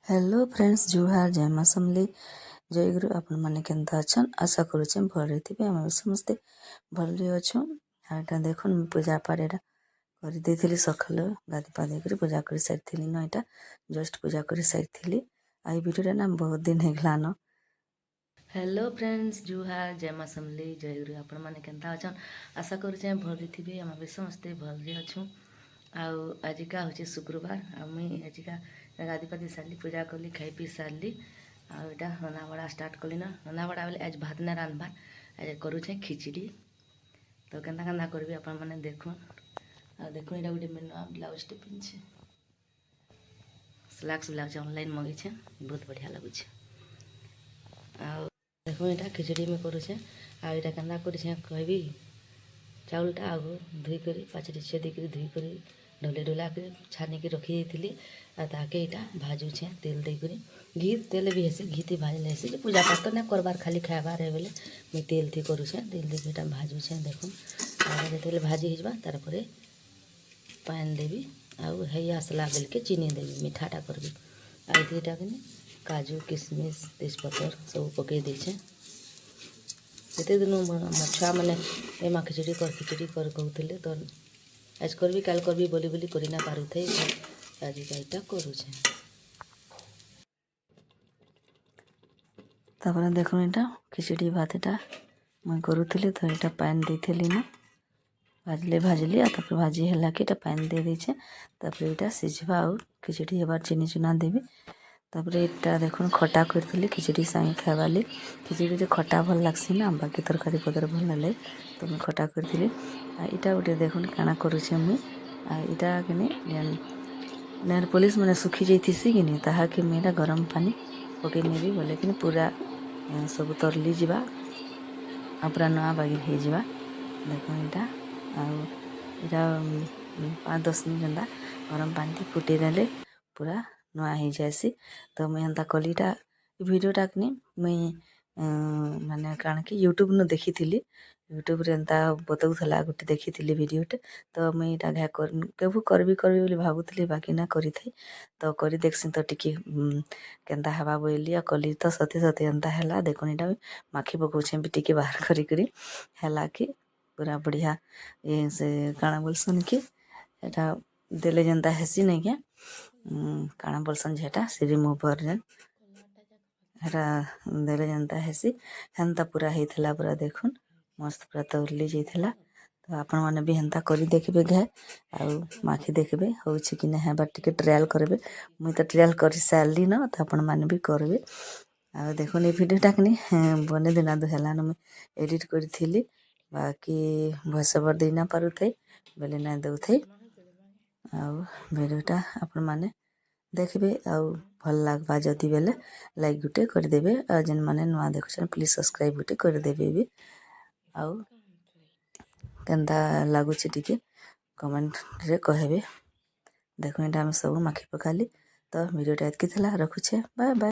Hello friends जुहार जय माँ समली जय गुरु आपण मैंने केन्ता अच्छन आशा करुचे भल थे आम समस्ते भल अच्छु यहाँ देखो पूजा पाठ यहाँ करदे सकाल गाधी पाधे कर पूजा कर सारी न यहाँ जस्ट पूजा कर सारी आई वीडियो ना बहुत दिन होगलान। हेलो फ्रेंड्स जुहार जय माँ समली जय गुरु आपण मैंने केन्ता अच्छन आशा करुचे भल थे आम भी समस्ते भल अच्छु। आजिका हूँ शुक्रवार मुई आजिका गाधी पाधी सारी पूजा कली खाई पी सारी आटा रंधा बड़ा स्टार्ट कली ना रंधा बड़ा बोले आज भात ना रांधबार आज करुचे खिचड़ी तो केन्ता केन्ता करी आपण मैंने देखुन देखो यहाँ गोटे नुआ ब्लाउज टे पिंधे स्लाक्स ब्लाउज ऑनलाइन मगेचे बहुत बढ़िया लगुच देखो यहाँ खिचड़ी में करुचे आटा केन्ता करे कहबी चाउलटा आगो धोईक पाचरी छेदिक धोईक ढोले ढोला कर छानिक रखी थी ताके यहाँ भाजुछे तेल देकर घी तेल भी हेसी घी थी भाजले हेसी जो पूजा पाठ तो ना करबार खाली खाबार है बोले मुझे तेल थी करुचे तेल देकर यहाँ भाजुछे देखो जो भाजी होगा तार पान देवी आउ है आसला बेल के चीनी देवी मिठाटा करबी आईटा कि काजू किशमिश तेजपतर सब पकई देछे से दिन छुआ मैंने ए माँ खिचड़ी कर कहते तो आज करबी काल करबी बोली बोली करी ना पारू थे आज यहाँ करुचे तापर देखो यहाँ खिचड़ी भात यहाँ मुझे करूली तो यहाँ पान देली ना भाजले भाजली भाजी है कि पान दे देछे यहाँ सीझा आउ खिचड़ी हबार चीनी चुना देवी तापर यहाँ देखो खटा करी खिचड़ी सांगे खावाली खिचड़ी खटा भल लगसी ना बाकी तरकारी पतर भल ना लगे तो मुझे खटा करी यहाँ गोटे देखो काଣା करुचे मुई यहाँ कि नेल पुलिस मैंने सुखी जाइसी कि नहीं ताहा कि मुझे गरम पानी पकई नेबी बोले कि पूरा सब तरली जावा पूरा नुआ बागिर हो जावा देखो यहाँ 5-10 मिनट एंता गरम पानी फुटे देले पूरा नुआ हो जाएसी तो मुझे एंता कलीटा वीडियोटा कि मुई माने काण कि यूट्यूब न देखी थी यूट्यूब रे एंता बताऊला गोटे देखी थी वीडियोटे तो मुई यहाँ घा केबू करबी बोली भावुली बाकी ना करी थी तो करी देखसी तो टिके केन्ता हवा बोली कली तो सते सते एंता है देखो यहाँ माखी पकाऊे भी टिके बाहर करी है कि पूरा बढ़िया ये से काଣା बोलसन कि एटा देले जेन्ता हेसी नहीं क्या काଣା बोलसन झेटा से रिमूवर जेन हेटा देले जेन्ता हेसी हेन्ता पूरा होता पूरा देखुन मस्त पूरा तौरली जाइला तो आपण मैंने भी हेन्ता करी देखबे घे आउ माखी देखबे हो कि नहीं हेबार टिके ट्रायल करबे मुई तो ट्रायल कर सारी न तो आपण मैंने भी करबे आ देखो ये वीडियोटा कि बने दिना दुहेलान मुई एडिट करी बाकी भॉइस ओवर दे ना पारू थे बोले ना दऊ थे वीडियोटा आपण मैंने देखबे आउ भल लगवा जदि बेले लाइक गुटे करदेबे और जेन माने नुआ देखुछन प्लीज सब्सक्राइब गुटे करदेबे भी आउ केन्ता लगुच टिके कमेंट रे कहबे देखो यहाँ आम सब माखी पकाली तो वीडियोटा एतकी रखुछे बाय बाय।